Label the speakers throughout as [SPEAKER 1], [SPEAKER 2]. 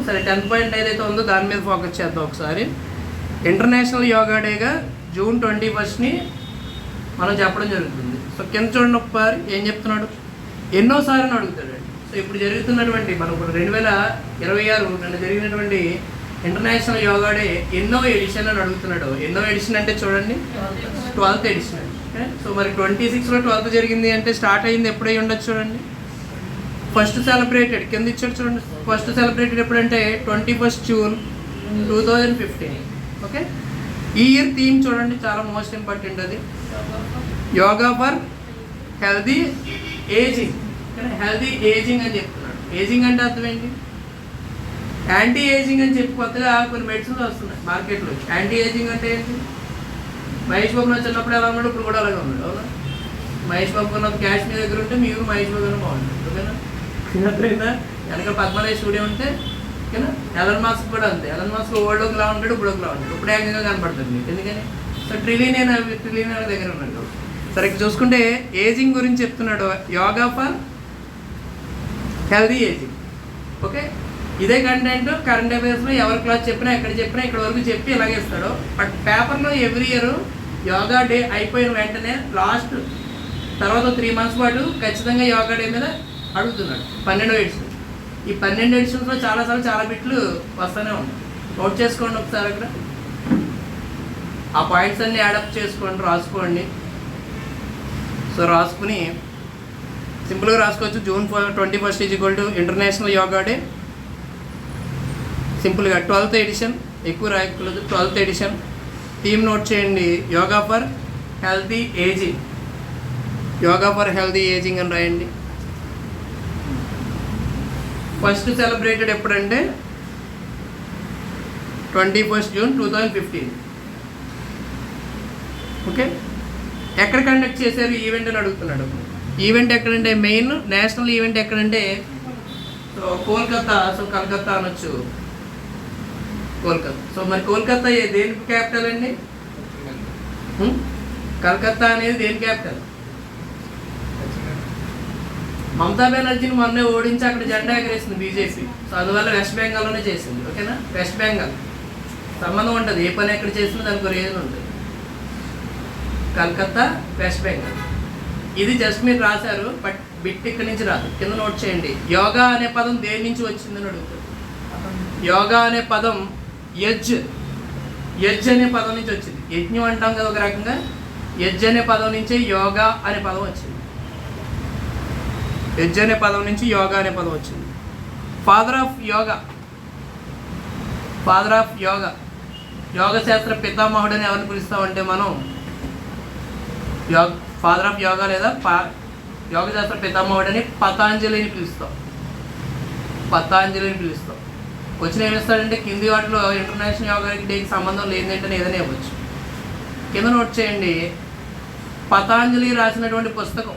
[SPEAKER 1] సరే 10th point ఏదైతే ఉందో దాని మీద ఫోకస్ చేద్దాం ఒకసారి. ఇంటర్నేషనల్ యోగా డేగా June 21ని మనం చెప్పడం జరుగుతుంది. సో కింద చూడండి ఒకసారి ఏం చెప్తున్నాడు, ఎన్నోసారి అని అడుగుతాడు. సో ఇప్పుడు జరుగుతున్నటువంటి మనం ఇప్పుడు 2026 నిన్న జరిగినటువంటి ఇంటర్నేషనల్ యోగా డే ఎన్నో ఎడిషన్ అని అడుగుతున్నాడు. ఎన్నో ఎడిషన్ అంటే చూడండి 12th ఎడిషన్. ఓకే, సో మరి 26లో 12th జరిగింది అంటే స్టార్ట్ అయింది ఎప్పుడై ఉండొచ్చు చూడండి. ఫస్ట్ సెలబ్రేటెడ్ కింద ఇచ్చాడు చూడండి. ఫస్ట్ సెలబ్రేటెడ్ ఎప్పుడంటే 21st June 2015. ఓకే, ఈ ఇయర్ థీమ్ చూడండి, చాలా మోస్ట్ ఇంపార్టెంట్. అది yoga for healthy ageing. Healthy ageing అని చెప్తున్నాడు. ఏజింగ్ అంటే అర్థం ఏంటి? యాంటీ ఏజింగ్ అని చెప్పి కొత్తగా కొన్ని మెడిసిన్స్ వస్తున్నాయి మార్కెట్లో. యాంటీ ఏజింగ్ అంటే ఏంటి? మహేష్ బాబు నా చిన్నప్పుడు ఎలా ఉన్నాడు, ఇప్పుడు కూడా అలాగే ఉన్నాడు. అవునా? మహేష్ బాబు కన్నా క్యాష్ మీ దగ్గర ఉంటే మీరు మహేష్ బాబు కన్నా బాగుంటుంది. ఓకేనా? అర్థమైందా? వెనక పద్మనాభ స్టూడియో ఉంటే ఓకేనా. ఎలన్ మాస్క్ కూడా అంతే. ఎలన్ మాస్క్ ఓల్డ్ ఒకలా ఉంటాడు, ఇప్పుడు ఒకలా ఉంటాడు. ఇప్పుడు ఏకంగా కనపడుతుంది మీకు. ఎందుకని? సో ట్రిలియన్ దగ్గర ఉన్నాడు. సరే ఇక్కడ చూసుకుంటే ఏజింగ్ గురించి చెప్తున్నాడు. Yoga for healthy ageing. Okay, ఇదే కంటెంట్ కరెంట్ అఫైర్స్లో ఎవరి క్లాస్ చెప్పినా ఎక్కడ చెప్పినా ఇక్కడ వరకు చెప్పి ఇలాగే ఇస్తాడు. బట్ పేపర్లో ఎవ్రీ ఇయర్ యోగా డే అయిపోయిన వెంటనే లాస్ట్ తర్వాత 3 months పాటు ఖచ్చితంగా యోగా డే మీద అడుగుతున్నాడు. 12వ ఎడిషన్. ఈ 12 ఎడిషన్స్లో చాలాసార్లు చాలా బిట్లు వస్తూనే ఉన్నాయి. నోట్ చేసుకోండి ఒకసారి అక్కడ. ఆ పాయింట్స్ అన్నీ యాడప్ చేసుకోండి, రాసుకోండి. సో రాసుకుని సింపుల్గా రాసుకోవచ్చు. June 21st = international yoga day. సింపుల్గా 12th ఎడిషన్, ఎక్కువ రాయకూడదు. 12th ఎడిషన్ థీమ్ నోట్ చేయండి. Yoga for healthy ageing. Yoga for healthy ageing అని రాయండి. ఫస్ట్ సెలబ్రేటెడ్ ఎప్పుడంటే 21st June 2015. ఓకే, ఎక్కడ కండక్ట్ చేశారు ఈవెంట్ అని అడుగుతున్నాడు. ఈవెంట్ ఎక్కడంటే మెయిన్ నేషనల్ ఈవెంట్ ఎక్కడంటే సో కోల్కతా. సో కలకత్తా అనొచ్చు, కోల్కతా. సో మరి కోల్కతా దేని క్యాపిటల్ అండి? కలకత్తా అనేది దేని క్యాపిటల్? మమతా బెనర్జీని మొన్నే ఓడించి అక్కడ జెండా ఎగరేసింది బీజేపీ. సో అందువల్ల వెస్ట్ బెంగాల్లోనే చేసింది. ఓకేనా? వెస్ట్ బెంగాల్ సంబంధం ఉంటుంది. ఏ పని ఎక్కడ చేసినా దానికి రీజన్ ఉంటుంది. కలకత్తా, వెస్ట్ బెంగాల్. ఇది జస్ట్ మీరు రాశారు, బట్ బిట్ ఇక్కడి నుంచి రాదు. కింద నోట్ చేయండి. యోగా అనే పదం దేని నుంచి వచ్చిందని అడుగుతుంది. యోగా అనే పదం యజ్ అనే పదం నుంచి వచ్చింది. యజ్ఞం అంటాం కదా ఒక రకంగా. యజ్ అనే పదం నుంచే యోగా అనే పదం వచ్చింది. యజ్ అనే పదం నుంచి యోగా అనే పదం వచ్చింది. ఫాదర్ ఆఫ్ యోగా, యోగ శాస్త్ర పితామహుడని ఎవరిని పిలుస్తామంటే మనం ఫాదర్ ఆఫ్ యోగా లేదా యోగ శాస్త్ర పితామహుడని పతాంజలిని పిలుస్తాం. వచ్చిన ఏమిస్తాడంటే కింది వాటిలో ఇంటర్నేషనల్ యోగా డేకి సంబంధం లేదంటే ఏదైనా ఇవ్వచ్చు. కింద నోట్ చేయండి. పతాంజలి రాసినటువంటి పుస్తకం.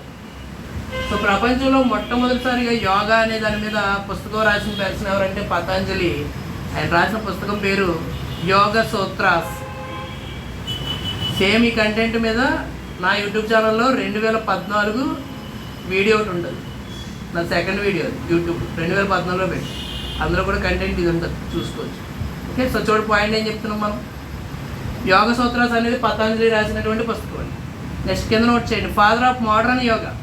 [SPEAKER 1] సో ప్రపంచంలో మొట్టమొదటిసారిగా యోగా అనే దాని మీద పుస్తకం రాసిన పర్సన్ ఎవరంటే పతాంజలి. ఆయన రాసిన పుస్తకం పేరు యోగ సూత్రాస్. సేమ్ ఈ కంటెంట్ మీద నా యూట్యూబ్ ఛానల్లో 2014 వీడియో ఒకటి ఉంటుంది. నా సెకండ్ వీడియో యూట్యూబ్ 2014లో పెట్టి, అందులో కూడా కంటెంట్ ఇది ఉంటుంది, చూసుకోవచ్చు. ఓకే, సో చూడు పాయింట్ ఏం చెప్తున్నాం మనం. యోగ సూత్రాస్ అనేది పతాంజలి రాసినటువంటి పుస్తకం అండి. నెక్స్ట్ కింద నోట్ చేయండి. Father of modern yoga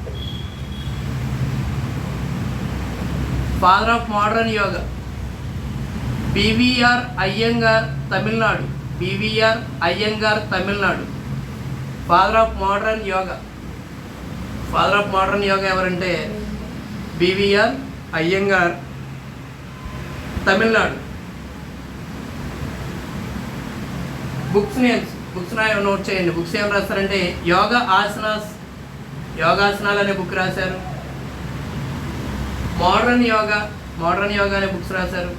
[SPEAKER 1] BVR Iyengar Tamil Nadu. Father of modern yoga ఎవరంటే BVR Iyengar, Tamil Nadu. Books note చేయండి. బుక్స్ ఏం రాస్తారంటే యోగాసనాలు అనే బుక్ రాశారు. మోడర్న్ యోగా అనే బుక్స్ రాశారు.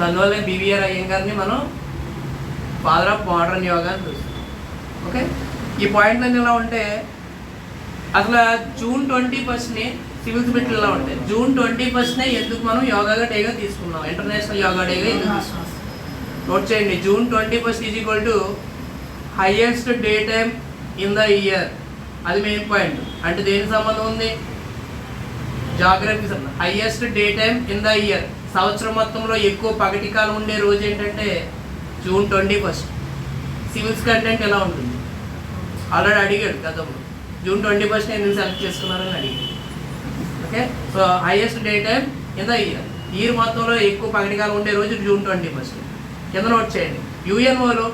[SPEAKER 1] అందువల్ల బివిఆర్ అయ్యంగార్ని మనం ఫాదర్ ఆఫ్ మోడర్న్ యోగా అని చూస్తాం. ఓకే, ఈ పాయింట్లన్నీ ఇలా ఉంటే అసలు June 21ని సివిల్స్ బిట్లు ఇలా ఉంటాయి. June 21నే ఎందుకు మనం యోగా డేగా తీసుకున్నాం, ఇంటర్నేషనల్ యోగా డేగా ఎందుకు తీసుకున్నాం నోట్ చేయండి. June 21 = highest day time in the year. అది మెయిన్ పాయింట్. అంటే దేనికి సంబంధం ఉంది? జాగ్రఫీ సంబంధం. Highest day time in the year సంవత్సరం మొత్తంలో ఎక్కువ పగటి కాలం ఉండే రోజు ఏంటంటే జూన్ 21. సివిల్స్ కంటెంట్ ఎలా ఉంటుంది ఆల్రెడీ అడిగాడు గతంలో. జూన్ 21 ఎందుకు సెలెక్ట్ చేసుకున్నారని అడిగాడు. Okay, so highest day time in the year మొత్తంలో ఎక్కువ పగటి కాలం ఉండే రోజు జూన్ 21. కింద నోట్ చేయండి. యుఎన్ఓలో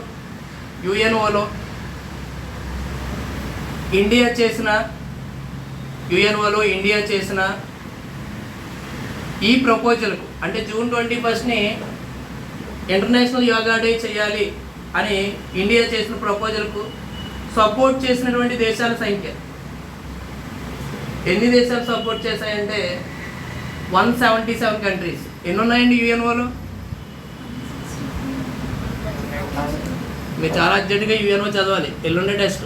[SPEAKER 1] ఇండియా చేసిన ఈ ప్రపోజల్కు, అంటే జూన్ 21ని ఇంటర్నేషనల్ యోగా డే చేయాలి అని ఇండియా చేసిన ప్రపోజల్కు సపోర్ట్ చేసినటువంటి దేశాల సంఖ్య ఎన్ని దేశాలు సపోర్ట్ చేశాయంటే 177 కంట్రీస్. ఎన్ని ఉన్నాయండి యుఎన్ఓలో? మీరు చాలా అర్జెంటుగా యుఎన్ఓ చదవాలి, ఎల్లుండే టెస్ట్.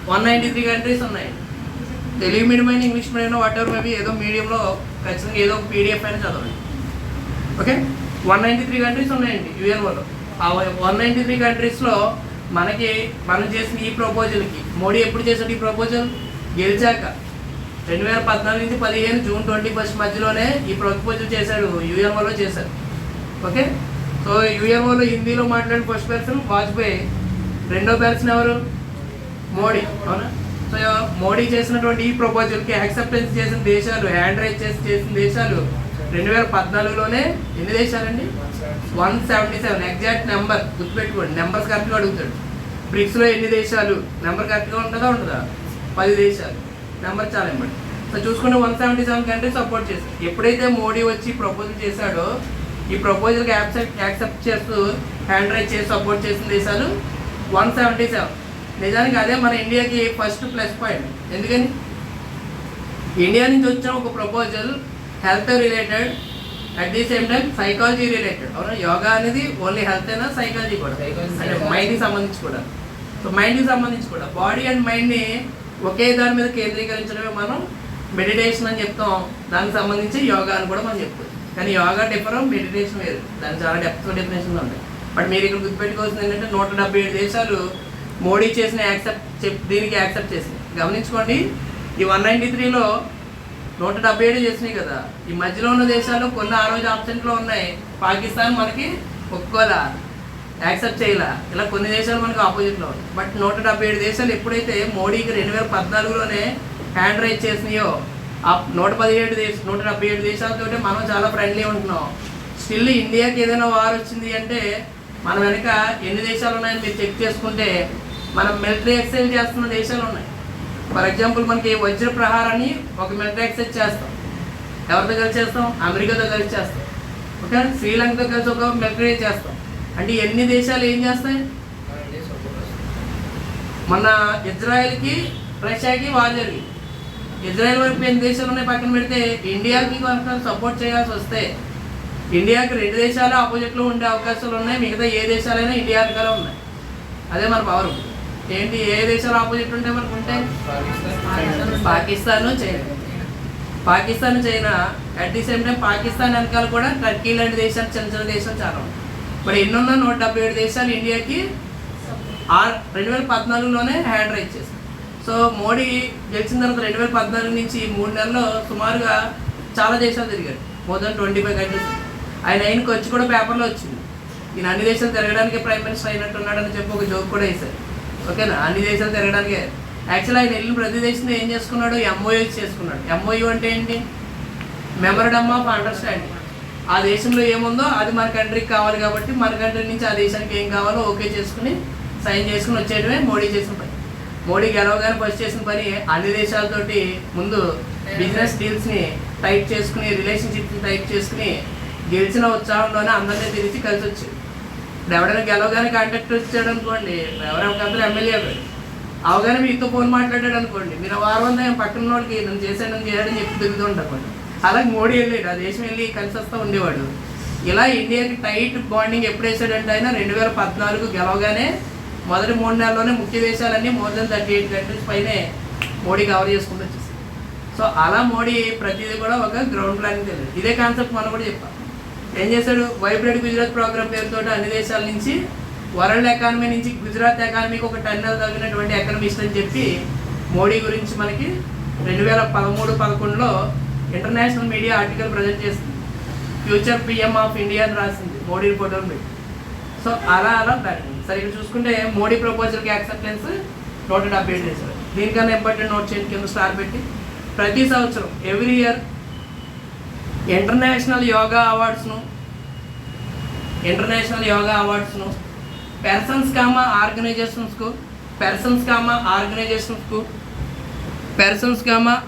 [SPEAKER 1] 193 కంట్రీస్ ఉన్నాయండి. తెలుగు మీడియం అయినా English medium what ever maybe ఏదో మీడియంలో ఖచ్చితంగా ఏదో ఒక పీడిఎఫ్ అయినా చదవండి. ఓకే, 193 కంట్రీస్ ఉన్నాయండి యుఎన్ఓలో. ఆ 193 కంట్రీస్లో మనం చేసిన ఈ ప్రపోజల్కి మోడీ ఎప్పుడు చేశాడు ఈ ప్రపోజల్? గెలిచాక 2014 నుంచి 15 జూన్ 21 మధ్యలోనే ఈ ప్రపోజల్ చేశాడు, యుఎన్ఓలో చేశాడు. ఓకే, సో యుఎన్ఓలో హిందీలో మాట్లాడిన ఫస్ట్ పర్సన్ వాజ్పేయి, రెండో పర్సన్ ఎవరు? మోడీ. అవునా? సో మోడీ చేసినటువంటి ఈ ప్రపోజల్కి యాక్సెప్టెన్స్ చేసిన దేశాలు, హ్యాండ్ రైజ్ చేసిన దేశాలు 2014లోనే ఎన్ని దేశాలండి? 177. ఎగ్జాక్ట్ నెంబర్ గుర్తుపెట్టుకోండి, నెంబర్స్ కరెక్ట్గా అడుగుతాడు. బ్రిక్స్లో ఎన్ని దేశాలు? నెంబర్ కరెక్ట్గా ఉంటుందా? 10 దేశాలు. నెంబర్ చాలా ఇంపార్టెంట్. సో చూసుకుంటే 177 కంట్రీస్ సపోర్ట్ చేశారు. ఎప్పుడైతే మోడీ వచ్చి ప్రపోజల్ చేశాడో ఈ ప్రపోజల్కి యాక్సెప్ట్ చేస్తూ హ్యాండ్ రైజ్ చేసి సపోర్ట్ చేసిన దేశాలు 177. నిజానికి అదే మన ఇండియాకి ఫస్ట్ ప్లస్ పాయింట్. ఎందుకని? ఇండియా నుంచి వచ్చిన ఒక proposal health related, at the same time psychology related. అవునా? యోగా అనేది ఓన్లీ హెల్త్ అయినా సైకాలజీ కూడా, అంటే మైండ్కి సంబంధించి కూడా. సో మైండ్కి సంబంధించి కూడా బాడీ అండ్ మైండ్ని ఒకే దాని మీద కేంద్రీకరించడమే మనం మెడిటేషన్ అని చెప్తాం. దానికి సంబంధించి యోగా అని కూడా మనం చెప్తాం. కానీ యోగా డిఫరెంట్, మెడిటేషన్ వేరు. దానికి చాలా డెప్త్ డెఫినేషన్లు ఉంటాయి. బట్ మీరు ఇక్కడ గుర్తుపెట్టుకోవాల్సింది ఏంటంటే 177 దేశాలు మోడీ చేసిన దీనికి యాక్సెప్ట్ చేసింది. గమనించుకోండి, ఈ 193లో 177 చేసినాయి కదా. ఈ మధ్యలో ఉన్న దేశాలు కొన్ని ఆ రోజు ఆబ్సెంట్లో ఉన్నాయి. పాకిస్తాన్ మనకి ఒప్పుకోలా, యాక్సెప్ట్ చేయలా. ఇలా కొన్ని దేశాలు మనకి ఆపోజిట్లో ఉన్నాయి. బట్ 177 దేశాలు ఎప్పుడైతే మోడీకి 2014లోనే హ్యాండ్ రైజ్ చేసినాయో ఆ 177 దేశాలతో మనం చాలా ఫ్రెండ్లీ ఉంటున్నాం. స్టిల్ ఇండియాకి ఏదైనా వార్ వచ్చింది అంటే మన వెనక ఎన్ని దేశాలు ఉన్నాయని మీరు చెక్ చేసుకుంటే మనం మిలిటరీ ఎక్సైజ్ చేస్తున్న దేశాలు ఉన్నాయి. ఫర్ ఎగ్జాంపుల్ మనకి వజ్ర ప్రహారాన్ని ఒక మిలిటరీ ఎక్సైజ్ చేస్తాం. ఎవరితో కలిసి చేస్తాం? అమెరికాతో కలిసి చేస్తాం. ఓకే, శ్రీలంకతో కలిసి ఒక మిలిటరీ చేస్తాం. అంటే ఎన్ని దేశాలు ఏం చేస్తాయి? మన ఇజ్రాయెల్కి రష్యాకి వార్ జరిగింది. ఇజ్రాయెల్ వైపు ఎన్ని దేశాలు ఉన్నాయి పక్కన పెడితే ఇండియాకి కనుక సపోర్ట్ చేయాల్సి వస్తే ఇండియాకి 2 దేశాలు ఆపోజిట్లో ఉండే అవకాశాలు ఉన్నాయి. మిగతా ఏ దేశాలైనా ఇండియా వెనకాల ఉన్నాయి. అదే మన పవర్. ఏంటి, ఏ దేశాలు ఆపోజిట్ ఉంటే మనకు ఉంటాయి? Pakistan, China. At the same time Pakistan వెనకాల కూడా టర్కీ లాంటి దేశాలు, చిన్న చిన్న దేశాలు చాలా ఉన్నాయి. మరి ఎన్నున్నా 177 దేశాలు ఇండియాకి 2014లోనే హ్యాండ్ రైజ్ చేశారు. సో మోడీ గెలిచిన తర్వాత 2014 నుంచి 3 నెలల్లో సుమారుగా చాలా దేశాలు తిరిగారు. More than 25 countries. ఆయన ఆయనకి వచ్చి కూడా పేపర్లో వచ్చింది, ఈయన అన్ని దేశాలు తిరగడానికి ప్రైమ్ మినిస్టర్ అయినట్టున్నాడని చెప్పి ఒక జోక్ కూడా వేశారు. ఓకేనా? అన్ని దేశాలు తిరగడానికే. యాక్చువల్లీ ఆయన వెళ్ళిన ప్రతి దేశంలో ఏం చేసుకున్నాడు? MOU చేసుకున్నాడు. MOU అంటే ఏంటి? మెమరడమ్ ఆఫ్ అండర్స్టాండింగ్. ఆ దేశంలో ఏముందో అది మన కంట్రీకి కావాలి కాబట్టి మన కంట్రీ నుంచి ఆ దేశానికి ఏం కావాలో ఓకే చేసుకుని సైన్ చేసుకుని వచ్చేయడమే మోడీ చేసిన పని. మోడీ గెలవగానే ఫస్ట్ చేసిన పని అన్ని దేశాలతోటి ముందు బిజినెస్ డీల్స్ని టైప్ చేసుకుని, రిలేషన్షిప్ని టైప్ చేసుకుని గెలిచిన ఉత్సాహంలోనే అందరినీ తిరిగి కలిసి వచ్చింది. ఇప్పుడు ఎవరైనా గెలవగానే కాంటాక్ట్ వచ్చాడు అనుకోండి, ఎవరెవరికంతా ఎమ్మెల్యే అవగానే మీతో ఫోన్ మాట్లాడాడు అనుకోండి, మీరు వారం పక్కన వాళ్ళకి నన్ను చేశాడని చెప్పి తిరుగుతూ ఉంటారు. అలాగే మోడీ వెళ్ళాడు, ఆ దేశం వెళ్ళి కలిసి వస్తూ ఉండేవాడు. ఇలా ఇండియాకి టైట్ బాండింగ్ ఎప్పుడు వేసాడంటే ఆయన 2014 గెలవగానే మొదటి 3 నెలల్లోనే ముఖ్య దేశాలన్నీ మోర్ దెన్ 38 కంట్రీస్ పైనే మోడీ కవర్ చేసుకుంటూ వచ్చేసి. సో అలా మోడీ ప్రతిదీ కూడా ఒక గ్రౌండ్ ప్లానింగ్ తెలియదు. ఇదే కాన్సెప్ట్ మనం కూడా చెప్పాం. ఏం చేశాడు? వైబ్రెంట్ గుజరాత్ ప్రోగ్రామ్ పేరుతో అన్ని దేశాల నుంచి వరల్డ్ ఎకానమీ నుంచి గుజరాత్ ఎకానమీకి ఒక టన్నెల్ తగినటువంటి ఎకనమిస్ట్ అని చెప్పి మోడీ గురించి మనకి 2013-11లో ఇంటర్నేషనల్ మీడియా ఆర్టికల్ ప్రజెంట్ చేస్తుంది. ఫ్యూచర్ పిఎం ఆఫ్ ఇండియా అని రాసింది మోడీ ఫోటోని పెట్టి. సో అలా ప్లానింగ్. సరే ఇక్కడ చూసుకుంటే మోడీ ప్రపోజల్కి యాక్సెప్టెన్స్ 177 చేశారు. దీనికన్నా ఇంపార్టెంట్ నోట్ చేయండి కింద స్టార్ పెట్టి. ప్రతి సంవత్సరం ఎవ్రీ ఇయర్ ఇంటర్నేషనల్ యోగా అవార్డ్స్ను పర్సన్స్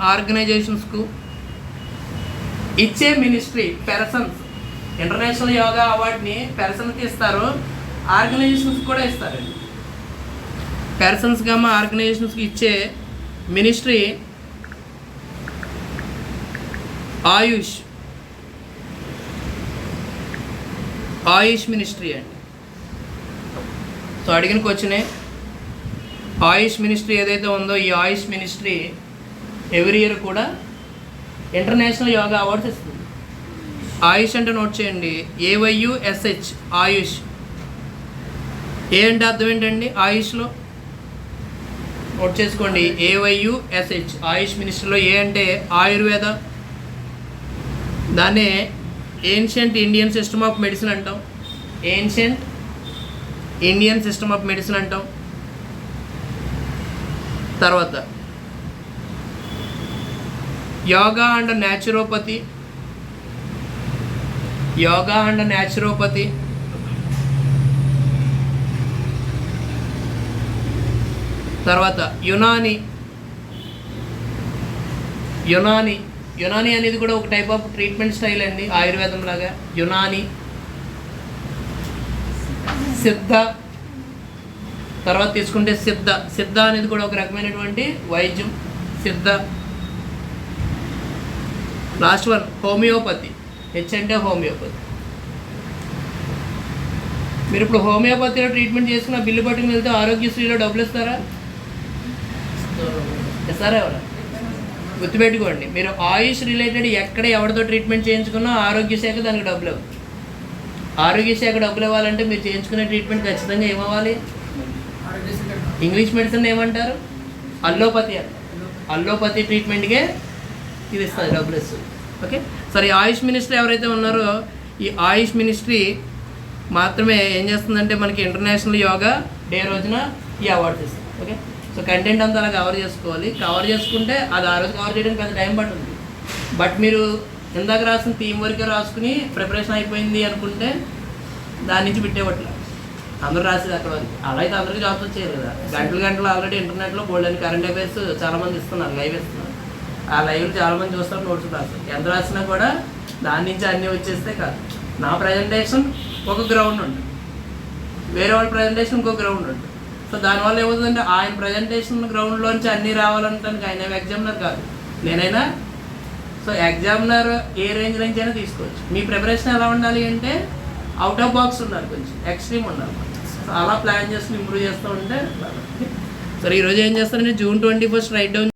[SPEAKER 1] ఆర్గనైజేషన్స్కు ఇచ్చే మినిస్ట్రీ. పర్సన్స్ ఇంటర్నేషనల్ యోగా అవార్డ్ని పర్సన్కి ఇస్తారు, ఆర్గనైజేషన్స్ కూడా ఇస్తారండి. ఆర్గనైజేషన్స్కి ఇచ్చే మినిస్ట్రీ ఆయుష్ మినిస్ట్రీ అండి. సో అడిగిన క్వశ్చనే ఆయుష్ మినిస్ట్రీ ఏదైతే ఉందో ఈ ఆయుష్ మినిస్ట్రీ ఎవ్రీ ఇయర్ కూడా ఇంటర్నేషనల్ యోగా అవార్డ్స్ ఇస్తుంది. ఆయుష్ అంటే నోట్ చేయండి, AYUSH ఆయుష్. ఏ అంటే అర్థం ఏంటండి ఆయుష్లో? నోట్ చేసుకోండి, AYUSH ఆయుష్ మినిస్ట్రీలో. ఏ అంటే ఆయుర్వేద, దాన్నే ancient Indian system of medicine అంటాం. తర్వాత యోగా అండ్ న్యాచురోపతి. తర్వాత యునాని అనేది కూడా ఒక టైప్ ఆఫ్ ట్రీట్మెంట్ స్టైల్ అండి, ఆయుర్వేదం లాగా. యునాని, సిద్ధ. తర్వాత తీసుకుంటే సిద్ధ అనేది కూడా ఒక రకమైనటువంటి వైద్యం, సిద్ధ. Last one homeopathy. H అంటే హోమియోపతి. మీరు ఇప్పుడు హోమియోపతిలో ట్రీట్మెంట్ చేసుకున్న బిల్లు పట్టుకుని వెళ్తే ఆరోగ్యశ్రీలో డబ్బులు ఇస్తారా? ఎవరా? గుర్తుపెట్టుకోండి, మీరు ఆయుష్ రిలేటెడ్ ఎక్కడ ఎవరితో ట్రీట్మెంట్ చేయించుకున్నా ఆరోగ్య శాఖ దానికి డబ్బులు ఇవ్వదు. ఆరోగ్య శాఖ డబ్బులు ఇవ్వాలంటే మీరు చేయించుకునే ట్రీట్మెంట్ ఖచ్చితంగా ఏమవ్వాలి? ఇంగ్లీష్ మెడిసిన్ ఏమంటారు? అల్లోపతి ట్రీట్మెంట్కే ఇది ఇస్తుంది, డబ్బులు ఇస్తుంది. ఓకే, సరే. ఆయుష్ మినిస్ట్రీ ఎవరైతే ఉన్నారో ఈ ఆయుష్ మినిస్ట్రీ మాత్రమే ఏం చేస్తుందంటే మనకి ఇంటర్నేషనల్ యోగా డే రోజున ఈ అవార్డ్స్ ఇస్తుంది. ఓకే, సో కంటెంట్ అంతా అలా కవర్ చేసుకోవాలి. కవర్ చేసుకుంటే అది ఆ రోజు కవర్ చేయడానికి పెద్ద టైం పడుతుంది. బట్ మీరు ఇందాక రాసిన థీమ్ వరకే రాసుకుని ప్రిపరేషన్ అయిపోయింది అనుకుంటే దాని నుంచి బిట్టేవట్లేదు. అందరూ రాసేది అక్కడ వరకు. అలా అయితే అందరికీ జాబ్స్ వచ్చేది కదా. గంటలు ఆల్రెడీ ఇంటర్నెట్లో బోల్డ్ అని కరెంట్ అఫైర్స్ చాలామంది ఇస్తున్నారు, లైవ్ ఇస్తున్నారు. ఆ లైవ్లు చాలామంది చూస్తారు, నోట్స్ రాస్తారు. ఎంత రాసినా కూడా దాని నుంచి అన్నీ వచ్చేస్తే కాదు. నా ప్రజెంటేషన్ ఒక గ్రౌండ్ ఉంటుంది, వేరే వాళ్ళ ప్రజెంటేషన్ ఇంకో గ్రౌండ్ ఉంటుంది. సో దానివల్ల ఏమవుతుందంటే ఆయన ప్రజెంటేషన్ గ్రౌండ్లోంచి అన్నీ రావాలంటానికి ఆయన ఎగ్జామినర్ కాదు, నేనైనా. సో ఎగ్జామినర్ ఏ రేంజ్ నుంచి అయినా తీసుకోవచ్చు. మీ ప్రిపరేషన్ ఎలా ఉండాలి అంటే అవుట్ ఆఫ్ బాక్స్ ఉండాలి, కొంచెం ఎక్స్ట్రీమ్ ఉండాలి. సో అలా ప్లాన్ చేసుకుని ఇంప్రూవ్ చేస్తూ ఉంటే. సరే, ఈరోజు ఏం చేస్తారంటే June 21 రైట్ డౌన్